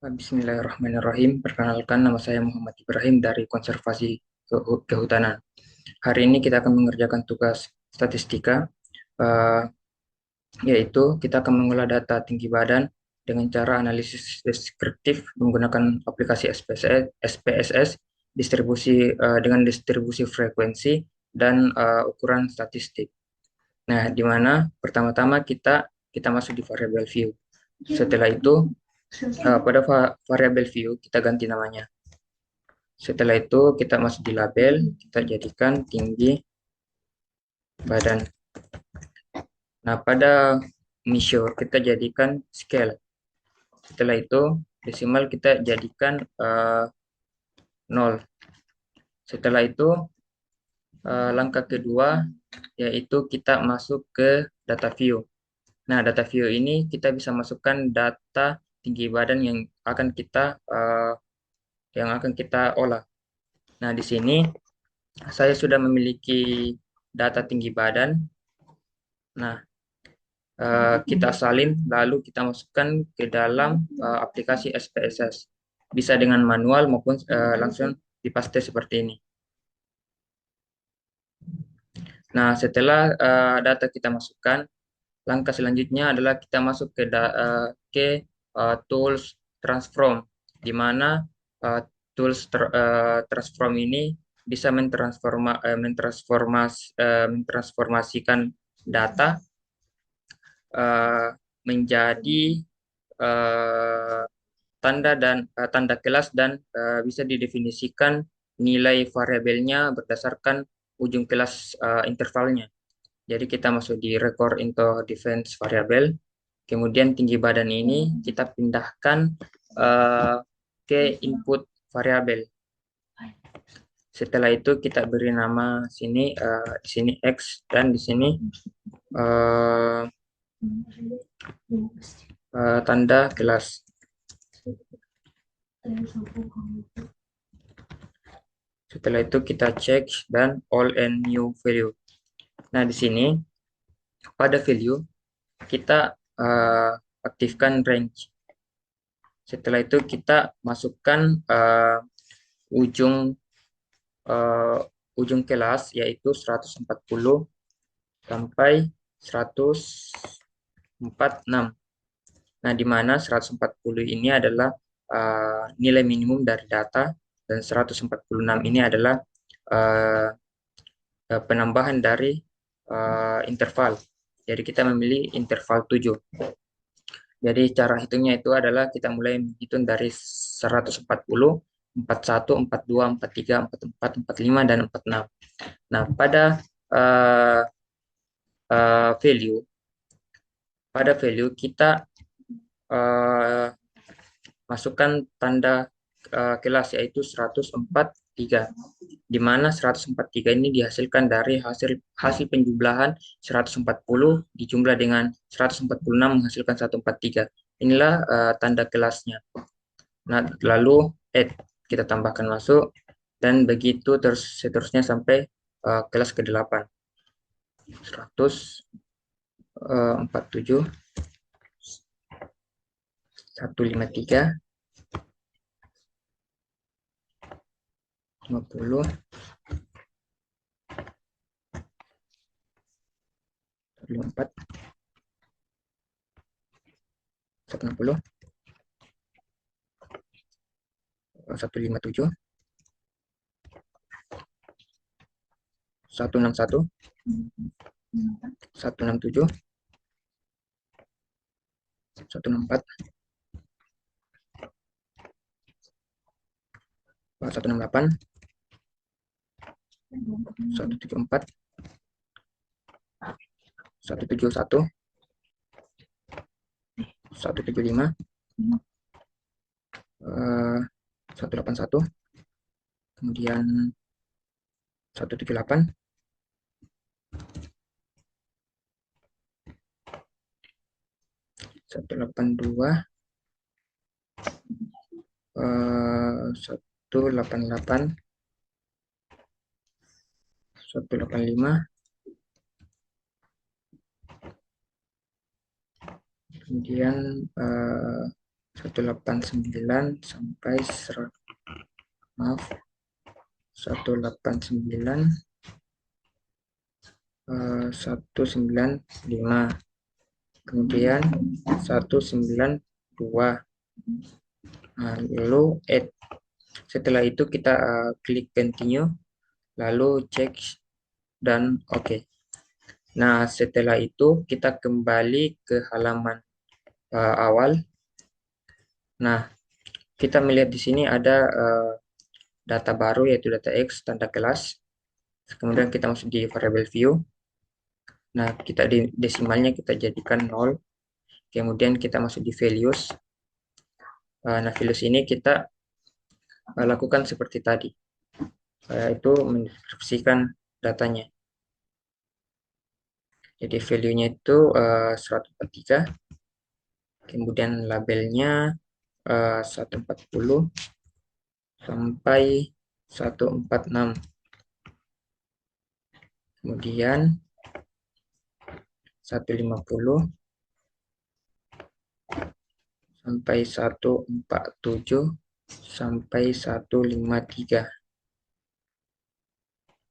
Bismillahirrahmanirrahim. Perkenalkan, nama saya Muhammad Ibrahim dari Konservasi Kehutanan. Hari ini kita akan mengerjakan tugas statistika, eh, yaitu kita akan mengolah data tinggi badan dengan cara analisis deskriptif menggunakan aplikasi SPSS, dengan distribusi frekuensi dan ukuran statistik. Nah, di mana pertama-tama kita masuk di variable view. Setelah itu, pada variabel view kita ganti namanya. Setelah itu kita masuk di label, kita jadikan tinggi badan. Nah, pada measure kita jadikan scale. Setelah itu desimal kita jadikan 0. Setelah itu langkah kedua yaitu kita masuk ke data view. Nah, data view ini kita bisa masukkan data tinggi badan yang akan kita olah. Nah, di sini saya sudah memiliki data tinggi badan. Nah, kita salin, lalu kita masukkan ke dalam aplikasi SPSS. Bisa dengan manual maupun langsung dipaste seperti ini. Nah, setelah data kita masukkan, langkah selanjutnya adalah kita masuk ke tools transform, di mana tools transform ini bisa mentransformasikan data menjadi uh, tanda kelas dan bisa didefinisikan nilai variabelnya berdasarkan ujung kelas intervalnya. Jadi kita masuk di record into defense variable, kemudian tinggi badan ini kita pindahkan ke input variabel. Setelah itu kita beri nama di sini X dan di sini uh, tanda kelas. Setelah itu kita cek dan all and new value. Nah, di sini pada value kita aktifkan range. Setelah itu kita masukkan ujung ujung kelas yaitu 140 sampai 146. Nah, di mana 140 ini adalah nilai minimum dari data dan 146 ini adalah penambahan dari interval. Jadi kita memilih interval 7. Jadi cara hitungnya itu adalah kita mulai menghitung dari 140, 41, 42, 43, 44, 45, dan 46. Nah, uh, value, pada value kita uh, masukkan tanda kelas yaitu 143, di mana 143 ini dihasilkan dari hasil penjumlahan 140 dijumlah dengan 146 menghasilkan 143. Inilah tanda kelasnya. Nah, lalu add kita tambahkan masuk dan begitu terus seterusnya sampai kelas ke-8. 147 153 50 154 160 157 161 167 164 168 174 171 175 181 kemudian 178 182 188 185 kemudian 189 sampai 189 195, kemudian 192. Nah, lalu add. Setelah itu kita klik continue, lalu cek dan oke. Nah, setelah itu kita kembali ke halaman awal. Nah, kita melihat di sini ada data baru, yaitu data X tanda kelas. Kemudian kita masuk di variable view. Nah, kita di desimalnya kita jadikan 0. Kemudian kita masuk di values. Nah, values ini kita lakukan seperti tadi, yaitu mendeskripsikan datanya. Jadi value-nya itu 143, kemudian labelnya 140 sampai 146, kemudian 150 sampai 147 sampai 153,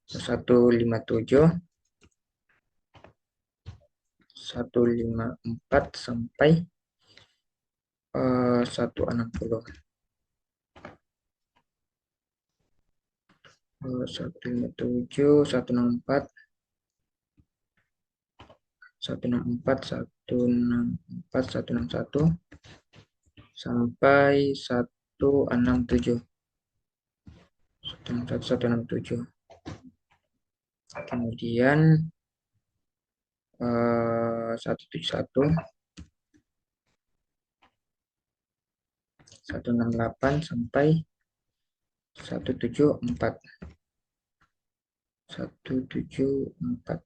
157, 154 sampai 160, 157, 164, 164, 164, 161 sampai 167, 161, 167. Kemudian 171, 168 sampai 174, 174.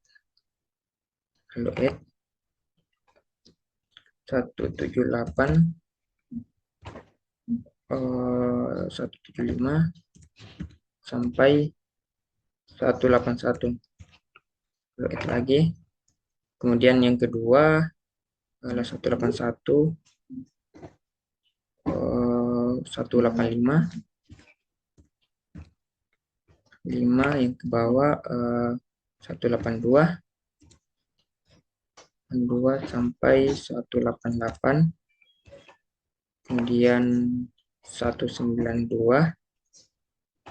Lalu add 178, 175 sampai 181. Lalu add lagi. Kemudian yang kedua adalah 181, 185, 5 yang ke bawah 182, 2 sampai 188, kemudian 192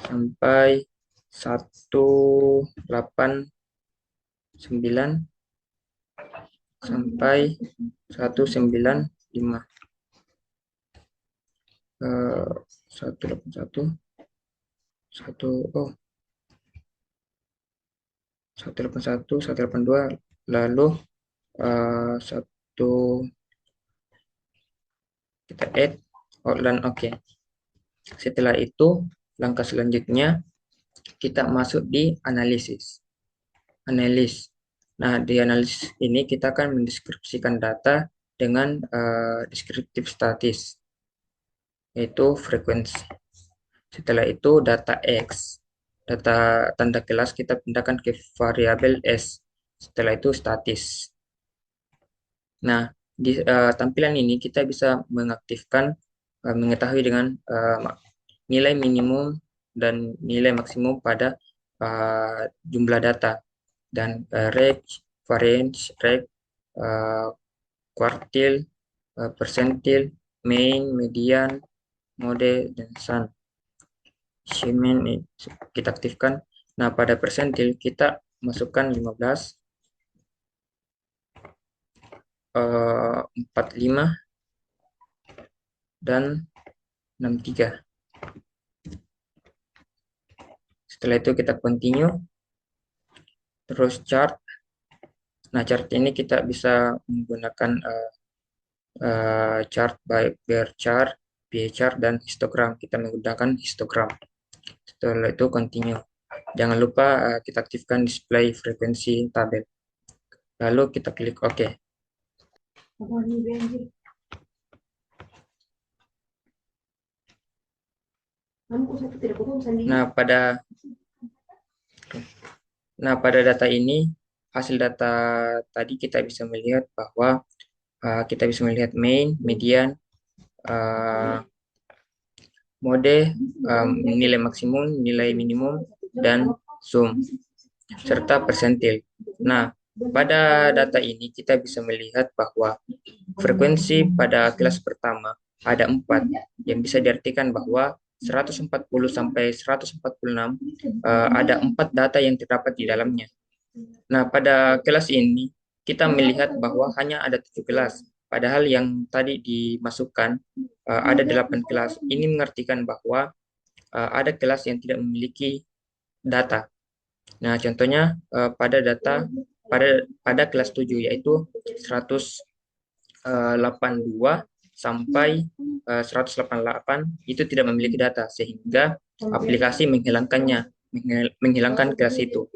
sampai 189 sampai 195, 181, 181, 182, lalu kita add outline oke. Setelah itu langkah selanjutnya kita masuk di analis. Nah, di analisis ini kita akan mendeskripsikan data dengan deskriptif statis, yaitu frekuensi. Setelah itu data X, data tanda kelas kita pindahkan ke variabel S. Setelah itu statis. Nah, di tampilan ini kita bisa mengaktifkan, mengetahui dengan nilai minimum dan nilai maksimum pada jumlah data, dan range, variance, range, quartile, percentile, mean, median, mode, dan sun. Shipment kita aktifkan. Nah, pada percentile kita masukkan 15, 45, dan 63. Setelah itu kita continue, terus chart. Nah, chart ini kita bisa menggunakan chart by bar chart, pie chart, dan histogram. Kita menggunakan histogram. Setelah itu continue. Jangan lupa kita aktifkan display frekuensi tabel. Lalu kita klik OK. Nah, pada data ini, hasil data tadi kita bisa melihat bahwa kita bisa melihat mean, median, uh, mode, nilai maksimum, nilai minimum, dan zoom, serta persentil. Nah, pada data ini kita bisa melihat bahwa frekuensi pada kelas pertama ada 4, yang bisa diartikan bahwa 140 sampai 146 ada 4 data yang terdapat di dalamnya. Nah, pada kelas ini kita melihat bahwa hanya ada 7 kelas, padahal yang tadi dimasukkan ada 8 kelas. Ini mengartikan bahwa ada kelas yang tidak memiliki data. Nah, contohnya pada kelas 7 yaitu 182 sampai 188 itu tidak memiliki data, sehingga aplikasi menghilangkan kelas itu.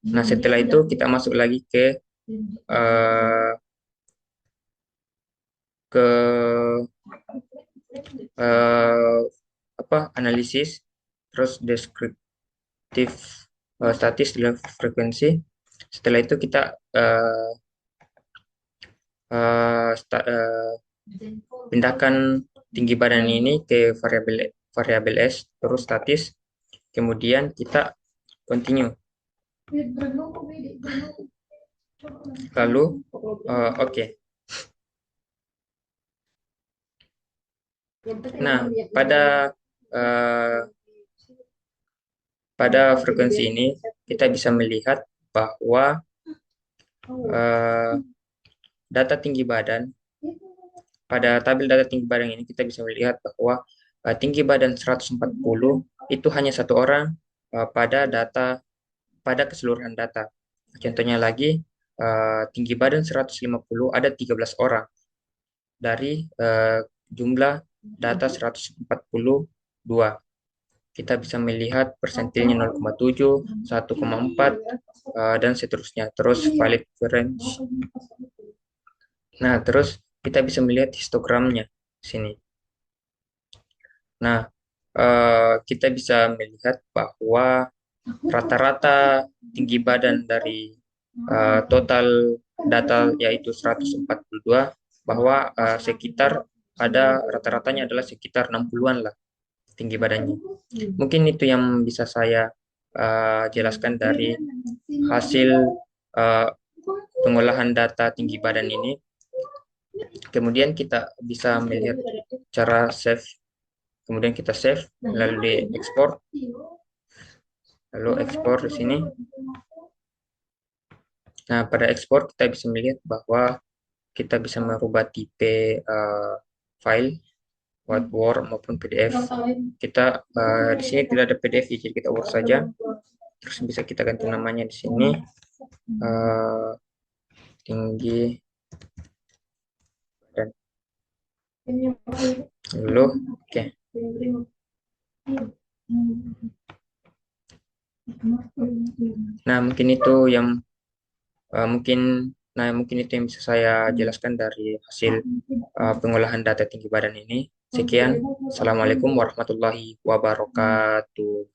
Nah, setelah itu kita masuk lagi uh, ke uh, analisis, terus deskriptif, statis, dan frekuensi. Setelah itu kita pindahkan tinggi badan ini ke variabel S, terus statis, kemudian kita continue. Lalu oke. Nah, uh, pada frekuensi ini kita bisa melihat bahwa data tinggi badan, pada tabel data tinggi badan ini kita bisa melihat bahwa tinggi badan 140 itu hanya satu orang pada keseluruhan data. Contohnya lagi, tinggi badan 150 ada 13 orang dari jumlah data 142. Kita bisa melihat persentilnya 0,7, 1,4, dan seterusnya. Terus valid range. Nah, terus kita bisa melihat histogramnya di sini. Nah, kita bisa melihat bahwa rata-rata tinggi badan dari total data yaitu 142, bahwa sekitar ada rata-ratanya adalah sekitar 60-an lah tinggi badannya. Mungkin itu yang bisa saya jelaskan dari hasil pengolahan data tinggi badan ini. Kemudian kita bisa melihat cara save. Kemudian kita save, lalu di ekspor. Lalu ekspor di sini. Nah, pada ekspor kita bisa melihat bahwa kita bisa merubah tipe file, Word maupun PDF. Kita di sini tidak ada PDF, jadi kita Word saja. Terus bisa kita ganti namanya di sini, tinggi dan lalu oke. Nah, mungkin itu yang bisa saya jelaskan dari hasil pengolahan data tinggi badan ini. Sekian. Assalamualaikum warahmatullahi wabarakatuh.